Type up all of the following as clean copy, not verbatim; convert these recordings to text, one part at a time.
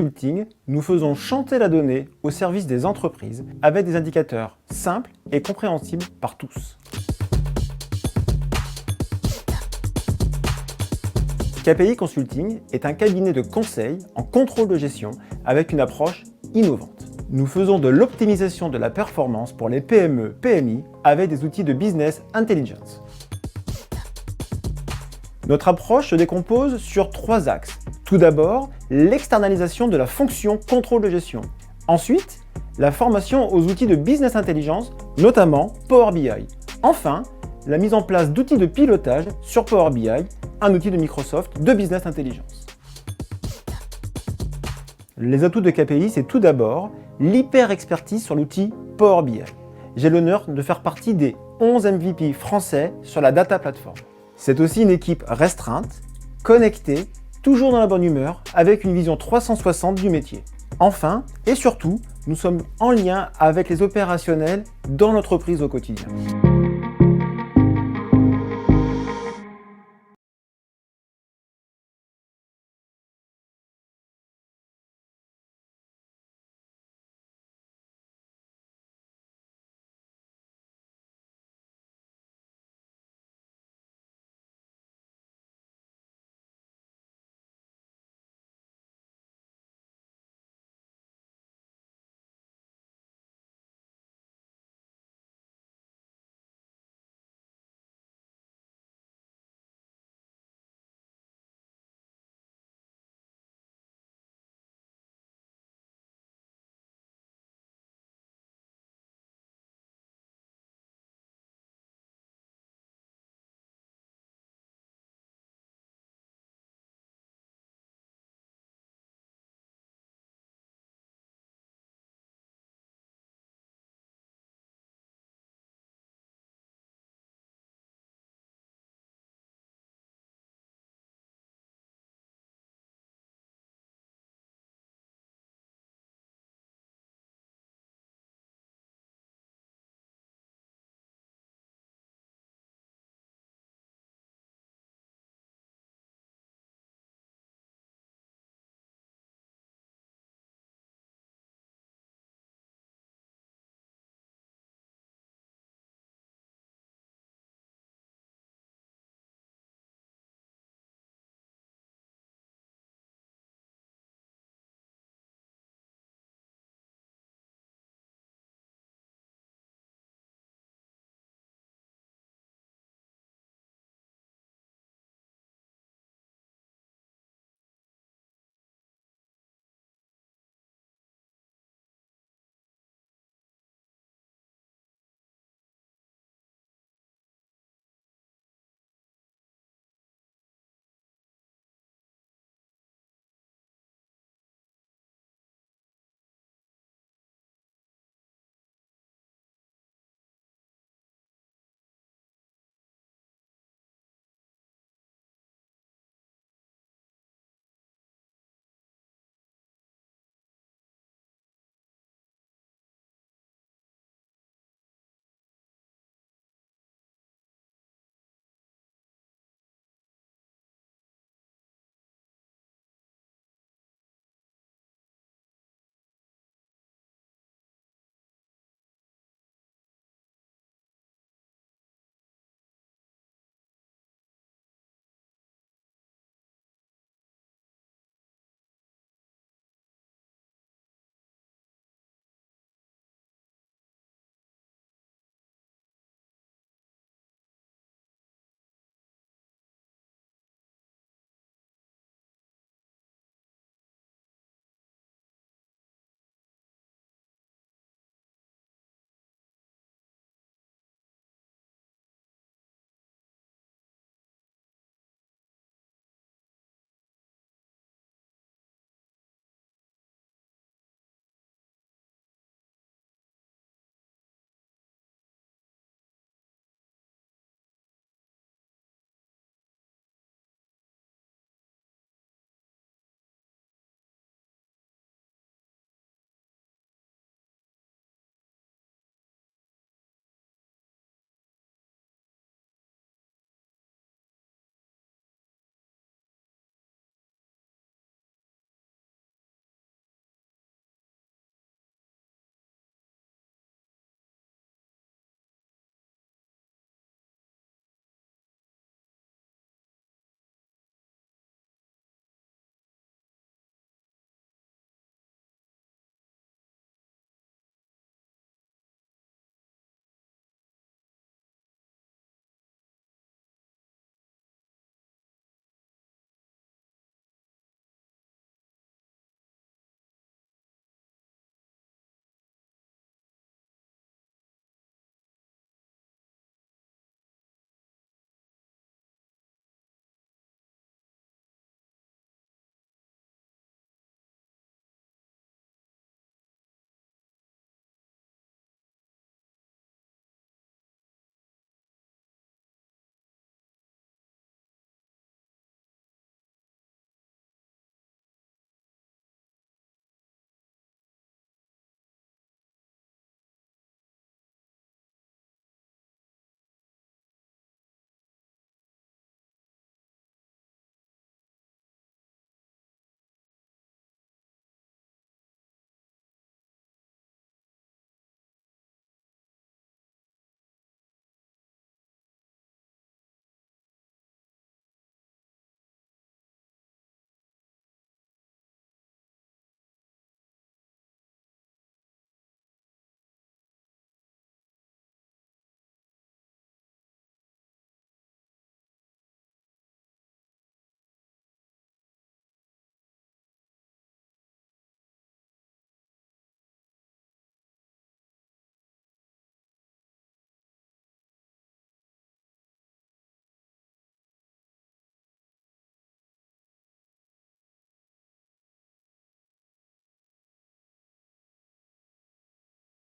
Consulting, nous faisons chanter la donnée au service des entreprises avec des indicateurs simples et compréhensibles par tous. KPI Consulting est un cabinet de conseil en contrôle de gestion avec une approche innovante. Nous faisons de l'optimisation de la performance pour les PME, PMI avec des outils de business intelligence. Notre approche se décompose sur 3 axes. Tout d'abord, l'externalisation de la fonction contrôle de gestion. Ensuite, la formation aux outils de business intelligence, notamment Power BI. Enfin, la mise en place d'outils de pilotage sur Power BI, un outil de Microsoft de business intelligence. Les atouts de KPI, c'est tout d'abord l'hyper-expertise sur l'outil Power BI. J'ai l'honneur de faire partie des 11 MVP français sur la Data Platform. C'est aussi une équipe restreinte, connectée, toujours dans la bonne humeur, avec une vision 360 du métier. Enfin, et surtout, nous sommes en lien avec les opérationnels dans l'entreprise au quotidien.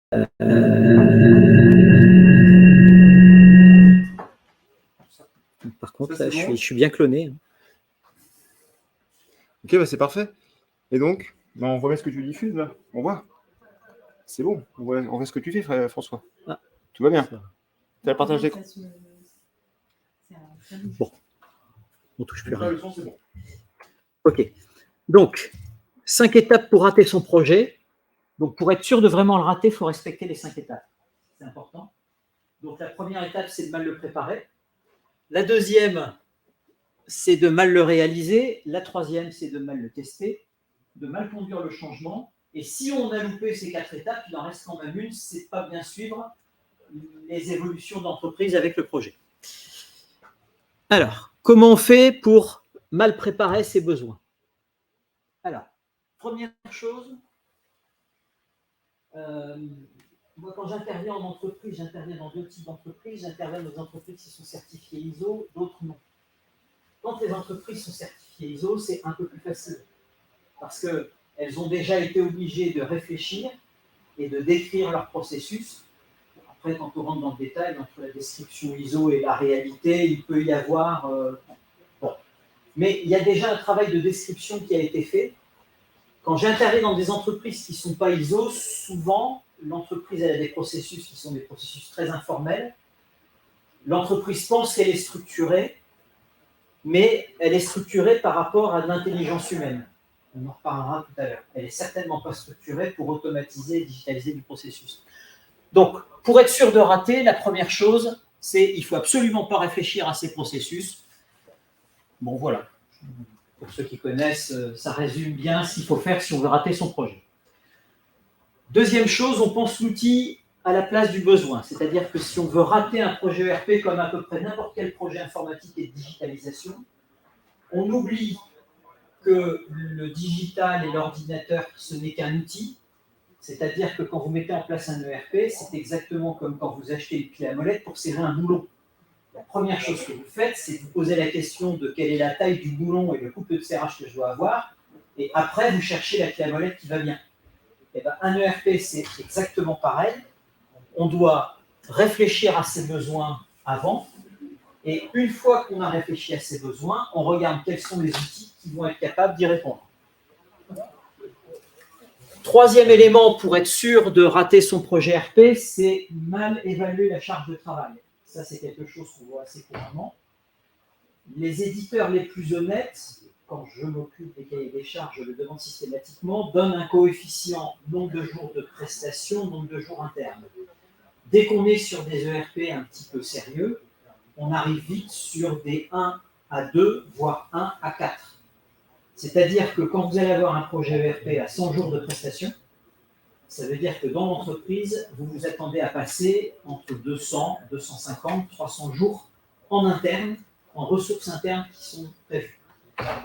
Par contre, ça, là, je suis bien cloné. Ok, bah c'est parfait. Et donc, bah on voit bien ce que tu diffuses là. On voit. C'est bon. On voit ce que tu fais, François. Ah. Tout va bien. Tu as le partage d'écran. Bon. On touche plus rien. Le son, c'est bon. Ok. Donc, 5 étapes pour rater son projet. Donc, pour être sûr de vraiment le rater, il faut respecter les 5 étapes. C'est important. Donc, la première étape, c'est de mal le préparer. La deuxième, c'est de mal le réaliser. La troisième, c'est de mal le tester, de mal conduire le changement. Et si on a loupé ces 4 étapes, il en reste quand même une, c'est de pas bien suivre les évolutions d'entreprise avec le projet. Alors, comment on fait pour mal préparer ses besoins? Alors, première chose, moi quand j'interviens en entreprise, j'interviens dans 2 types d'entreprises. J'interviens dans des entreprises qui sont certifiées ISO, d'autres non. Quand les entreprises sont certifiées ISO, c'est un peu plus facile parce qu'elles ont déjà été obligées de réfléchir et de décrire leur processus. Après, quand on rentre dans le détail, entre la description ISO et la réalité, il peut y avoir... bon. Mais il y a déjà un travail de description qui a été fait. Quand j'interviens dans des entreprises qui ne sont pas ISO, souvent, l'entreprise elle a des processus qui sont des processus très informels. L'entreprise pense qu'elle est structurée, mais elle est structurée par rapport à l'intelligence humaine. On en reparlera tout à l'heure. Elle n'est certainement pas structurée pour automatiser et digitaliser du processus. Donc, pour être sûr de rater, la première chose, c'est qu'il ne faut absolument pas réfléchir à ces processus. Bon, voilà. Pour ceux qui connaissent, ça résume bien ce qu'il faut faire si on veut rater son projet. Deuxième chose, on pense l'outil à la place du besoin. C'est-à-dire que si on veut rater un projet ERP comme à peu près n'importe quel projet informatique et de digitalisation, on oublie que le digital et l'ordinateur, ce n'est qu'un outil. C'est-à-dire que quand vous mettez en place un ERP, c'est exactement comme quand vous achetez une clé à molette pour serrer un boulon. La première chose que vous faites, c'est vous poser la question de quelle est la taille du boulon et le couple de serrage que je dois avoir. Et après, vous cherchez la clé à molette qui va bien. Et bien, un ERP, c'est exactement pareil. On doit réfléchir à ses besoins avant. Et une fois qu'on a réfléchi à ses besoins, on regarde quels sont les outils qui vont être capables d'y répondre. Troisième élément pour être sûr de rater son projet RP, c'est mal évaluer la charge de travail. Ça, c'est quelque chose qu'on voit assez couramment. Les éditeurs les plus honnêtes, quand je m'occupe des cahiers des charges, je le demande systématiquement, donnent un coefficient nombre de jours de prestation, nombre de jours internes. Dès qu'on est sur des ERP un petit peu sérieux, on arrive vite sur des 1 à 2, voire 1 à 4. C'est-à-dire que quand vous allez avoir un projet ERP à 100 jours de prestation, ça veut dire que dans l'entreprise, vous vous attendez à passer entre 200, 250, 300 jours en interne, en ressources internes qui sont prévues.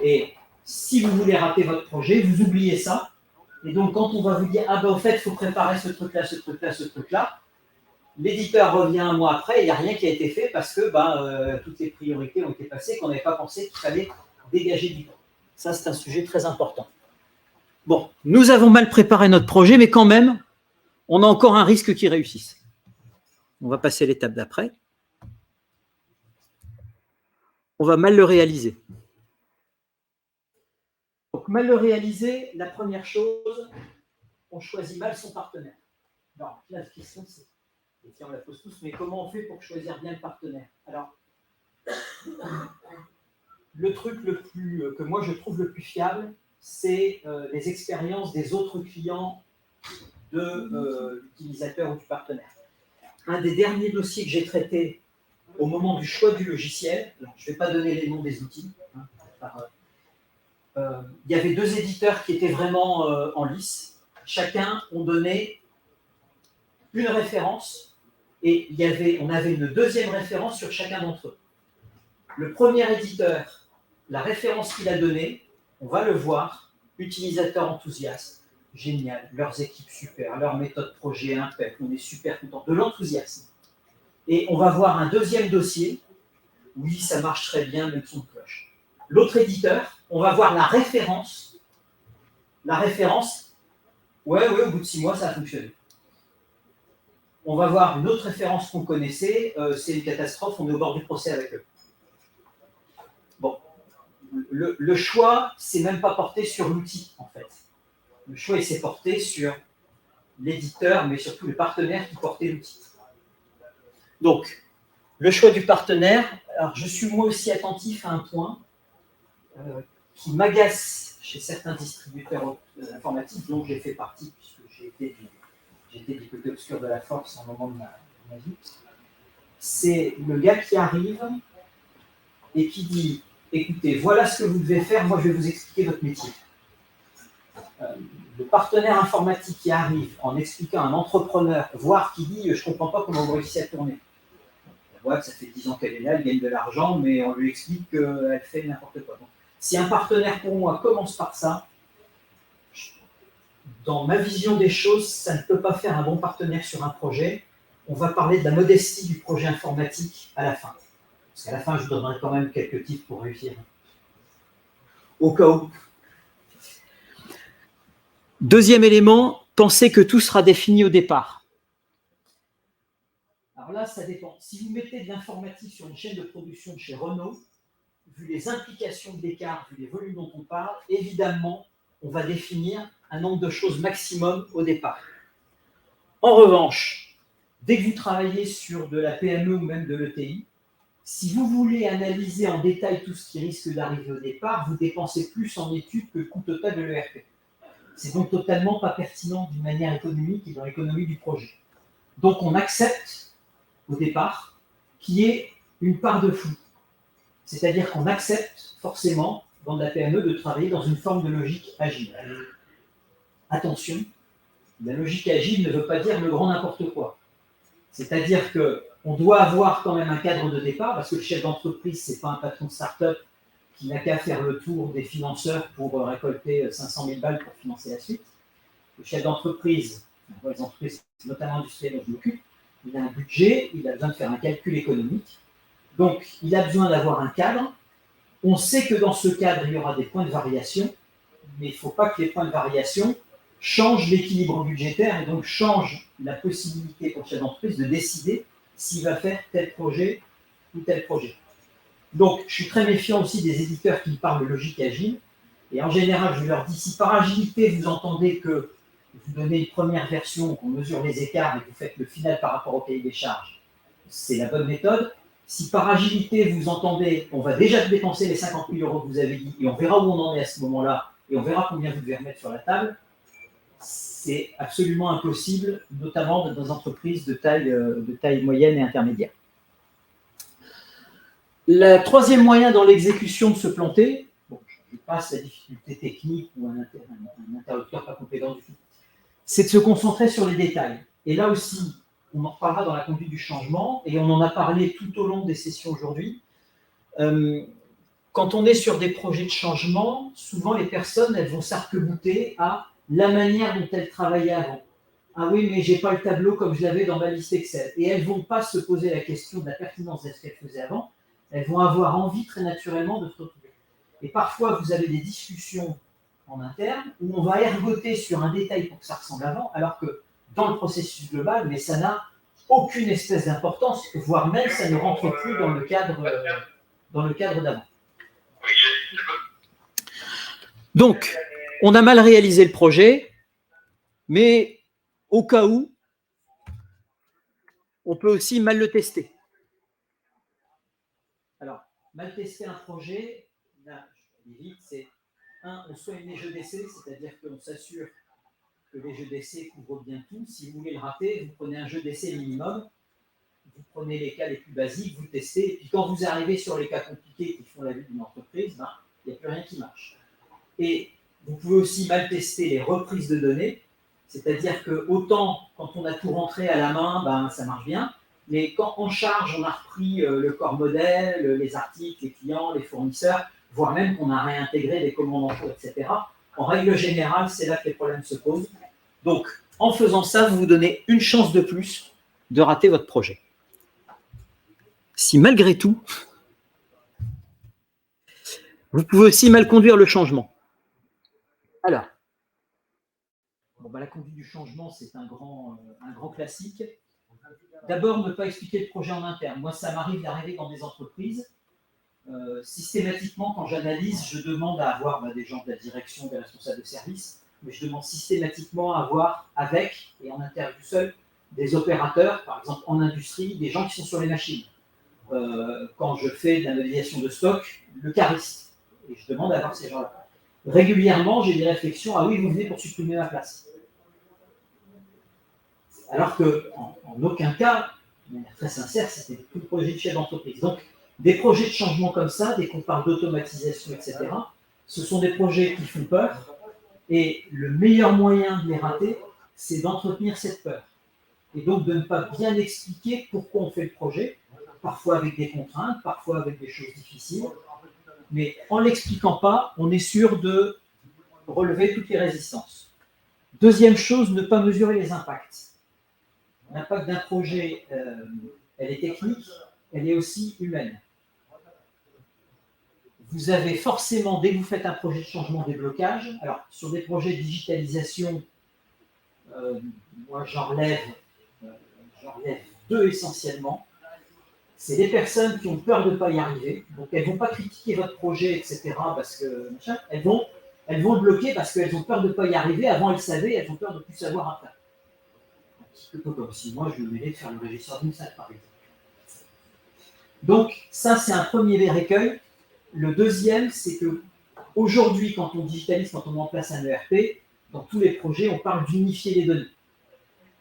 Et si vous voulez rater votre projet, vous oubliez ça. Et donc, quand on va vous dire, ah ben, au fait, il faut préparer ce truc-là, ce truc-là, ce truc-là, l'éditeur revient un mois après, il n'y a rien qui a été fait parce que toutes les priorités ont été passées, qu'on n'avait pas pensé qu'il fallait dégager du temps. Ça, c'est un sujet très important. Bon, nous avons mal préparé notre projet, mais quand même, on a encore un risque qu'il réussisse. On va passer à l'étape d'après. On va mal le réaliser. Donc, mal le réaliser, la première chose, on choisit mal son partenaire. Alors, la question, c'est, et on la pose tous, mais comment on fait pour choisir bien le partenaire? Alors, le truc que moi je trouve le plus fiable, c'est les expériences des autres clients de l'utilisateur ou du partenaire. Un des derniers dossiers que j'ai traité au moment du choix du logiciel, alors, je ne vais pas donner les noms des outils, il y avait 2 éditeurs qui étaient vraiment en lice. Chacun ont donné une référence et on avait une deuxième référence sur chacun d'entre eux. Le premier éditeur, la référence qu'il a donnée, on va le voir, utilisateur enthousiaste, génial, leurs équipes super, leur méthode projet impec, on est super content, de l'enthousiasme. Et on va voir un deuxième dossier, oui, ça marche très bien, même son cloche. L'autre éditeur, on va voir la référence. La référence, ouais, au bout de 6 mois, ça a fonctionné. on va voir une autre référence qu'on connaissait, c'est une catastrophe, on est au bord du procès avec eux. Bon, le choix, c'est même pas porté sur l'outil, en fait. Le choix, il s'est porté sur l'éditeur, mais surtout le partenaire qui portait l'outil. Donc, le choix du partenaire, alors je suis moi aussi attentif à un point qui m'agace chez certains distributeurs informatiques, dont j'ai fait partie, puisque j'étais du côté obscur de la force à un moment de ma vie. C'est le gars qui arrive et qui dit « Écoutez, voilà ce que vous devez faire, moi je vais vous expliquer votre métier ». Le partenaire informatique qui arrive en expliquant à un entrepreneur, voire qui dit « Je ne comprends pas comment vous réussissez à tourner ». La boîte, ça fait 10 ans qu'elle est là, elle gagne de l'argent, mais on lui explique qu'elle fait n'importe quoi. Donc, si un partenaire pour moi commence par ça, dans ma vision des choses, ça ne peut pas faire un bon partenaire sur un projet. On va parler de la modestie du projet informatique à la fin. Parce qu'à la fin, je vous donnerai quand même quelques tips pour réussir. Au cas où. Deuxième élément, pensez que tout sera défini au départ. Alors là, ça dépend. Si vous mettez de l'informatique sur une chaîne de production chez Renault, vu les implications de l'écart, vu les volumes dont on parle, évidemment, on va définir un nombre de choses maximum au départ. En revanche, dès que vous travaillez sur de la PME ou même de l'ETI, si vous voulez analyser en détail tout ce qui risque d'arriver au départ, vous dépensez plus en études que le coût total de l'ERP. C'est donc totalement pas pertinent d'une manière économique et dans l'économie du projet. Donc on accepte au départ qu'il y ait une part de flou. C'est-à-dire qu'on accepte forcément dans de la PME de travailler dans une forme de logique agile. Attention, la logique agile ne veut pas dire le grand n'importe quoi. C'est-à-dire qu'on doit avoir quand même un cadre de départ, parce que le chef d'entreprise, ce n'est pas un patron de start-up qui n'a qu'à faire le tour des financeurs pour récolter 500 000 balles pour financer la suite. Le chef d'entreprise, les entreprises, notamment industrielles dont je m'occupe, il a un budget, il a besoin de faire un calcul économique. Donc, il a besoin d'avoir un cadre. On sait que dans ce cadre, il y aura des points de variation, mais il ne faut pas que les points de variation changent l'équilibre budgétaire et donc changent la possibilité pour le chef d'entreprise de décider s'il va faire tel projet ou tel projet. Donc, je suis très méfiant aussi des éditeurs qui parlent de logique agile. Et en général, je leur dis, si par agilité, vous entendez que vous donnez une première version, qu'on mesure les écarts et que vous faites le final par rapport au cahier des charges, c'est la bonne méthode. Si par agilité, vous entendez qu'on va déjà dépenser les 50 000 € que vous avez dit et on verra où on en est à ce moment-là et on verra combien vous devez remettre sur la table, c'est absolument impossible, notamment dans des entreprises de taille moyenne et intermédiaire. Le troisième moyen dans l'exécution de se planter, bon, je passe la difficulté technique ou un interlocuteur pas compétent du tout, c'est de se concentrer sur les détails. Et là aussi, on en reparlera dans la conduite du changement, et on en a parlé tout au long des sessions aujourd'hui. Quand on est sur des projets de changement, souvent les personnes, elles vont s'arc-bouter à la manière dont elles travaillaient avant. Ah oui, mais je n'ai pas le tableau comme je l'avais dans ma liste Excel. Et elles ne vont pas se poser la question de la pertinence de ce qu'elles faisaient avant. Elles vont avoir envie très naturellement de se retrouver. Et parfois, vous avez des discussions en interne où on va ergoter sur un détail pour que ça ressemble avant, alors que dans le processus global, mais ça n'a aucune espèce d'importance, voire même ça ne rentre plus dans le cadre d'avant. Donc, on a mal réalisé le projet, mais au cas où, on peut aussi mal le tester. Alors, mal tester un projet, là, je vais vite, c'est on soigne les jeux d'essai, c'est-à-dire qu'on s'assure que les jeux d'essai couvrent bien tout. Si vous voulez le rater, vous prenez un jeu d'essai minimum, vous prenez les cas les plus basiques, vous testez, et puis quand vous arrivez sur les cas compliqués qui font la vie d'une entreprise, il n'y a plus rien qui marche. Et vous pouvez aussi mal tester les reprises de données, c'est-à-dire que autant quand on a tout rentré à la main, ça marche bien, mais quand en charge, on a repris le corps modèle, les articles, les clients, les fournisseurs, voire même qu'on a réintégré les commandes en cours, etc. En règle générale, c'est là que les problèmes se posent. Donc, en faisant ça, vous vous donnez une chance de plus de rater votre projet. Si malgré tout, vous pouvez aussi mal conduire le changement. Alors, la conduite du changement, c'est un grand classique. D'abord, ne pas expliquer le projet en interne. Moi, ça m'arrive d'arriver dans des entreprises. Systématiquement, quand j'analyse, je demande à avoir des gens de la direction, des responsables de service, mais je demande systématiquement à avoir avec, et en interview seul, des opérateurs, par exemple en industrie, des gens qui sont sur les machines. Quand je fais de la modélisation de stock, le cariste. Et je demande à avoir ces gens-là. Régulièrement, j'ai des réflexions, ah oui, vous venez pour supprimer ma place. Alors qu'en aucun cas, de manière très sincère, c'était tout le projet de chef d'entreprise. Donc, des projets de changement comme ça, dès qu'on parle d'automatisation, etc., ce sont des projets qui font peur. Et le meilleur moyen de les rater, c'est d'entretenir cette peur. Et donc de ne pas bien expliquer pourquoi on fait le projet, parfois avec des contraintes, parfois avec des choses difficiles. Mais en ne l'expliquant pas, on est sûr de relever toutes les résistances. Deuxième chose, ne pas mesurer les impacts. L'impact d'un projet, elle est technique, elle est aussi humaine. Vous avez forcément, dès que vous faites un projet de changement déblocage, alors sur des projets de digitalisation, moi j'en relève deux essentiellement. C'est des personnes qui ont peur de ne pas y arriver, donc elles ne vont pas critiquer votre projet, etc. parce que elles vont le bloquer parce qu'elles ont peur de ne pas y arriver. Avant elles savaient, elles ont peur de ne plus savoir après. Un petit peu comme si moi je me mêlais de faire le régisseur d'une salle, par exemple. Donc ça c'est un premier écueil. Le deuxième, c'est que aujourd'hui, quand on digitalise, quand on met en place un ERP, dans tous les projets, on parle d'unifier les données.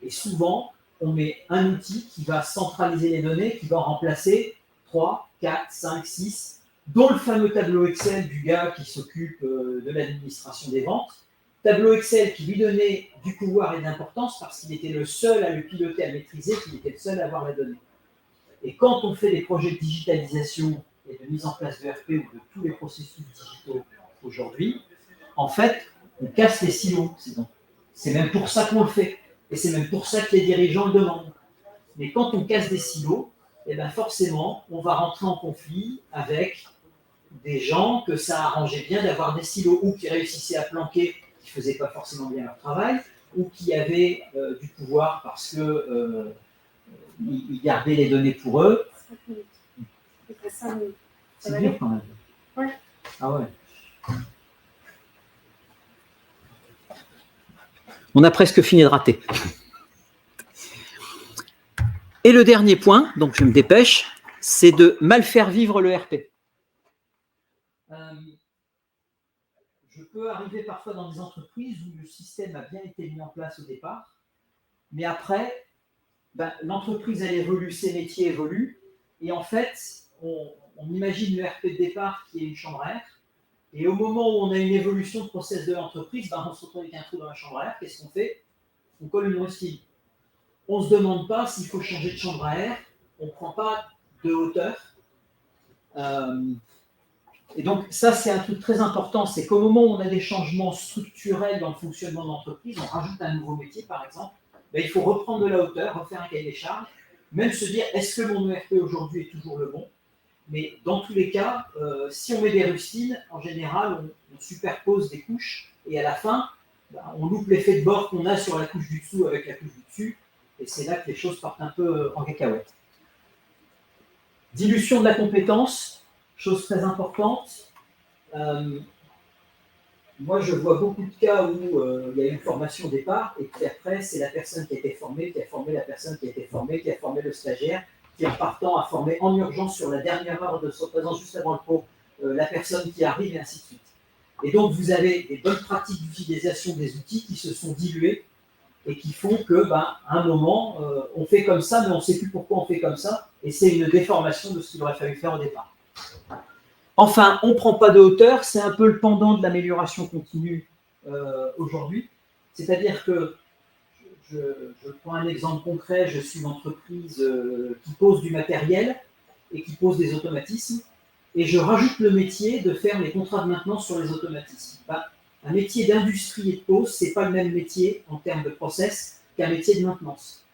Et souvent, on met un outil qui va centraliser les données, qui va en remplacer 3, 4, 5, 6, dont le fameux tableau Excel du gars qui s'occupe de l'administration des ventes. Tableau Excel qui lui donnait du pouvoir et de l'importance parce qu'il était le seul à le piloter, à le maîtriser, qu'il était le seul à avoir la donnée. Et quand on fait des projets de digitalisation et de mise en place de RP ou de tous les processus digitaux aujourd'hui, en fait, on casse les silos. C'est même pour ça qu'on le fait. Et c'est même pour ça que les dirigeants le demandent. Mais quand on casse des silos, eh bien forcément, on va rentrer en conflit avec des gens que ça arrangeait bien d'avoir des silos ou qui réussissaient à planquer, qui ne faisaient pas forcément bien leur travail, ou qui avaient du pouvoir parce que ils gardaient les données pour eux. 5 minutes. C'est dur quand même. Ouais. Ah ouais. On a presque fini de rater. Et le dernier point, donc je me dépêche, c'est de mal faire vivre le RP. Je peux arriver parfois dans des entreprises où le système a bien été mis en place au départ, mais après, l'entreprise elle évolue, ses métiers évoluent, et en fait, on imagine le RP de départ qui est une chambre à air, et au moment où on a une évolution de process de l'entreprise, on se retrouve avec un trou dans la chambre à air, qu'est-ce qu'on fait? On colle une rustine. On ne se demande pas s'il faut changer de chambre à air, on ne prend pas de hauteur. Et donc ça, c'est un truc très important, c'est qu'au moment où on a des changements structurels dans le fonctionnement de l'entreprise, on rajoute un nouveau métier par exemple, il faut reprendre de la hauteur, refaire un cahier des charges, même se dire est-ce que mon ERP aujourd'hui est toujours le bon? Mais dans tous les cas, si on met des rustines, en général, on superpose des couches et à la fin, on loupe l'effet de bord qu'on a sur la couche du dessous avec la couche du dessus, et c'est là que les choses partent un peu en cacahuète. Dilution de la compétence, chose très importante. Moi, je vois beaucoup de cas où il y a une formation au départ, et puis après, c'est la personne qui a été formée, qui a formé la personne qui a été formée, qui a formé le stagiaire, qui en partant a formé en urgence sur la dernière heure de sa présence juste avant le pot, la personne qui arrive, et ainsi de suite. Et donc, vous avez des bonnes pratiques d'utilisation des outils qui se sont diluées et qui font que, à un moment, on fait comme ça, mais on ne sait plus pourquoi on fait comme ça, et c'est une déformation de ce qu'il aurait fallu faire au départ. Enfin, on ne prend pas de hauteur, c'est un peu le pendant de l'amélioration continue aujourd'hui. C'est-à-dire que, je prends un exemple concret, je suis une entreprise qui pose du matériel et qui pose des automatismes, et je rajoute le métier de faire les contrats de maintenance sur les automatismes. Un métier d'industrie et de pose, ce n'est pas le même métier en termes de process qu'un métier de maintenance.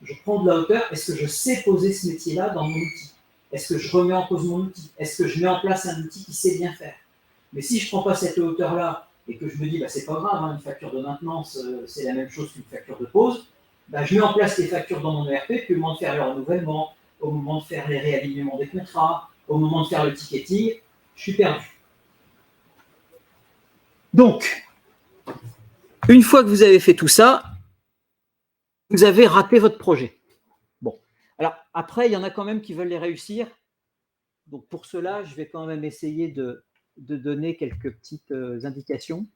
Je prends de la hauteur, est-ce que je sais poser ce métier-là dans mon outil? Est-ce que je remets en cause mon outil? Est-ce que je mets en place un outil qui sait bien faire? Mais si je ne prends pas cette hauteur-là et que je me dis, c'est pas grave, une facture de maintenance, c'est la même chose qu'une facture de pause, Ben, je mets en place les factures dans mon ERP, puis au moment de faire le renouvellement, au moment de faire les réalignements des contrats, au moment de faire le ticketing, je suis perdu. Donc, une fois que vous avez fait tout ça, vous avez raté votre projet. Bon. Alors, après, il y en a quand même qui veulent les réussir. Donc, pour cela, je vais quand même essayer de donner quelques petites indications.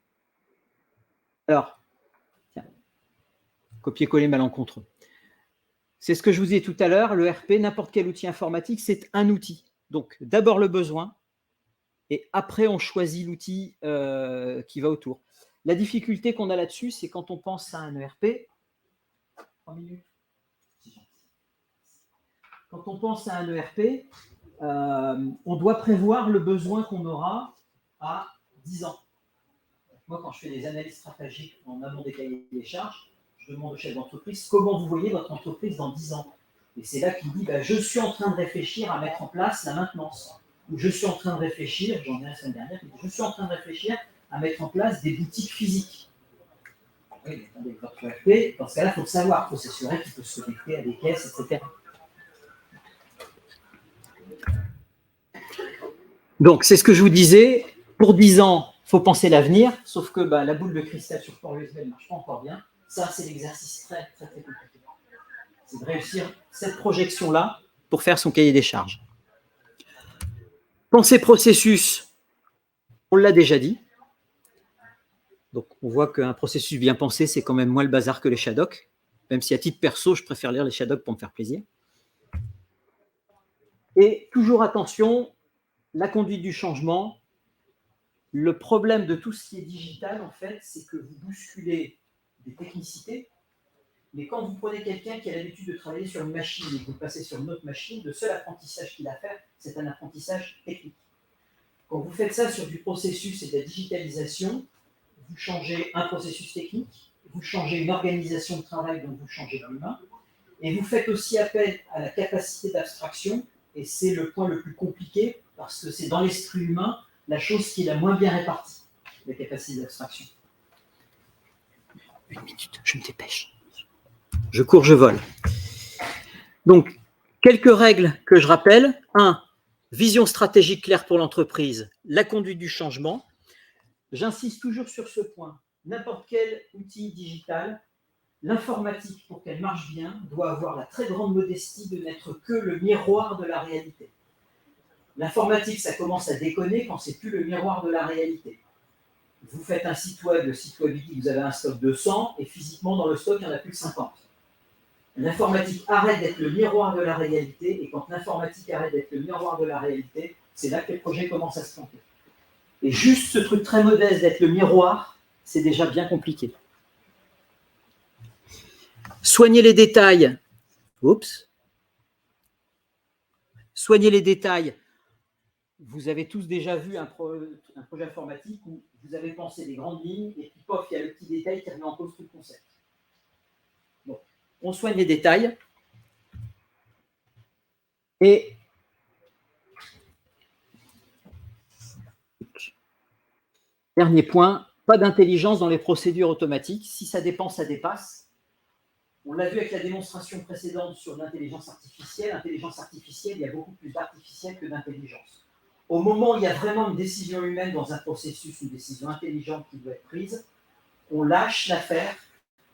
Alors, tiens, copier-coller malencontreux. C'est ce que je vous disais tout à l'heure, le RP, n'importe quel outil informatique, c'est un outil. Donc, d'abord le besoin, et après, on choisit l'outil qui va autour. La difficulté qu'on a là-dessus, c'est quand on pense à un ERP. 3 minutes. Quand on pense à un ERP, on doit prévoir le besoin qu'on aura à 10 ans. Moi, quand je fais des analyses stratégiques en amont des cahiers des charges, je demande au chef d'entreprise comment vous voyez votre entreprise dans 10 ans. Et c'est là qu'il dit je suis en train de réfléchir à mettre en place la maintenance. Ou je suis en train de réfléchir, j'en ai la semaine dernière, je suis en train de réfléchir à mettre en place des boutiques physiques. Oui, attendez, votre ERP, dans ce cas-là, il faut le savoir, il faut s'assurer qu'il peut se connecter à des caisses, etc. Donc, c'est ce que je vous disais, pour 10 ans, il faut penser l'avenir, sauf que la boule de cristal sur port USB ne marche pas encore bien. Ça, c'est l'exercice très, très, très compliqué. C'est de réussir cette projection-là pour faire son cahier des charges. Penser processus, on l'a déjà dit. Donc, on voit qu'un processus bien pensé, c'est quand même moins le bazar que les Shadocks, même si à titre perso, je préfère lire les Shadocks pour me faire plaisir. Et toujours attention, la conduite du changement. Le problème de tout ce qui est digital, en fait, c'est que vous bousculez des technicités, mais quand vous prenez quelqu'un qui a l'habitude de travailler sur une machine et que vous passez sur une autre machine, le seul apprentissage qu'il a à faire, c'est un apprentissage technique. Quand vous faites ça sur du processus et de la digitalisation, vous changez un processus technique, vous changez une organisation de travail, donc vous changez de l'humain, et vous faites aussi appel à la capacité d'abstraction, et c'est le point le plus compliqué, parce que c'est dans l'esprit humain la chose qui est la moins bien répartie, la capacité d'abstraction. 1 minute, je me dépêche. Je cours, je vole. Donc, quelques règles que je rappelle. 1. Vision stratégique claire pour l'entreprise, la conduite du changement. J'insiste toujours sur ce point. N'importe quel outil digital, l'informatique, pour qu'elle marche bien, doit avoir la très grande modestie de n'être que le miroir de la réalité. L'informatique, ça commence à déconner quand c'est plus le miroir de la réalité. Vous faites un site web, le site web dit que vous avez un stock de 100, et physiquement, dans le stock, il n'y en a plus que 50. L'informatique arrête d'être le miroir de la réalité, et quand l'informatique arrête d'être le miroir de la réalité, c'est là que les projets commencent à se planter. Et juste ce truc très modeste d'être le miroir, c'est déjà bien compliqué. Soignez les détails. Oups. Soignez les détails. Vous avez tous déjà vu un projet informatique où vous avez pensé des grandes lignes et puis pof, il y a le petit détail qui remet en cause tout le concept. Bon, on soigne les détails. Et dernier point, pas d'intelligence dans les procédures automatiques. Si ça dépend, ça dépasse. On l'a vu avec la démonstration précédente sur l'intelligence artificielle. L'intelligence artificielle, il y a beaucoup plus d'artificiel que d'intelligence. Au moment où il y a vraiment une décision humaine dans un processus, une décision intelligente qui doit être prise, on lâche l'affaire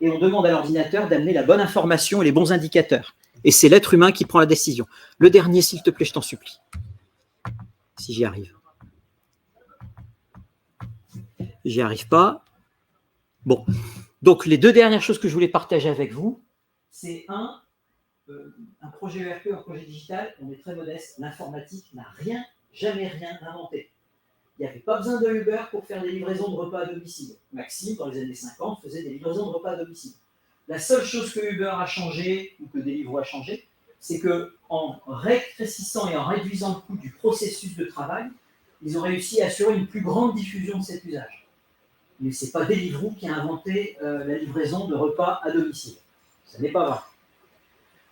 et on demande à l'ordinateur d'amener la bonne information et les bons indicateurs. Et c'est l'être humain qui prend la décision. Le dernier, s'il te plaît, je t'en supplie. Si j'y arrive. J'y arrive pas. Bon. Donc, les 2 dernières choses que je voulais partager avec vous, c'est un projet ERP, un projet digital, on est très modeste. L'informatique n'a jamais rien inventé. Il n'y avait pas besoin de Uber pour faire des livraisons de repas à domicile. Maxime, dans les années 50, faisait des livraisons de repas à domicile. La seule chose que Uber a changé, ou que Deliveroo a changé, c'est qu'en rétrécissant et en réduisant le coût du processus de travail, ils ont réussi à assurer une plus grande diffusion de cet usage. Mais ce n'est pas Deliveroo qui a inventé la livraison de repas à domicile. Ce n'est pas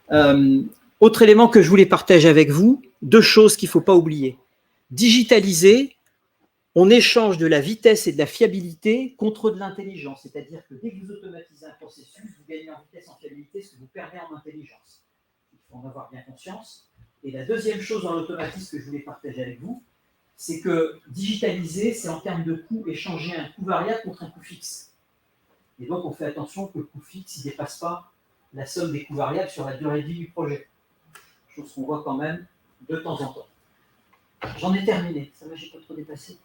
vrai. Autre élément que je voulais partager avec vous, 2 choses qu'il ne faut pas oublier. Digitaliser On échange de la vitesse et de la fiabilité contre de l'intelligence. C'est-à-dire que dès que vous automatisez un processus, vous gagnez en vitesse, en fiabilité, ce que vous perdez en intelligence. Il faut en avoir bien conscience. Et la deuxième chose dans l'automatisme que je voulais partager avec vous, c'est que digitaliser, c'est en termes de coût, échanger un coût variable contre un coût fixe. Et donc, on fait attention que le coût fixe ne dépasse pas la somme des coûts variables sur la durée de vie du projet. Chose qu'on voit quand même de temps en temps. J'en ai terminé. Ça va, j'ai pas trop dépassé.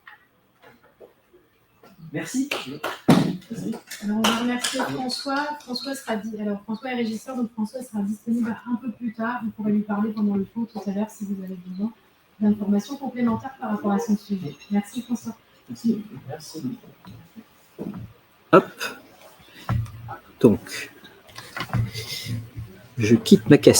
Merci. Alors, on va remercier François. François est régisseur, donc François sera disponible un peu plus tard. Vous pourrez lui parler pendant le cours tout à l'heure si vous avez besoin d'informations complémentaires par rapport à son sujet. Merci François. Merci. Hop. Donc, je quitte ma cassette.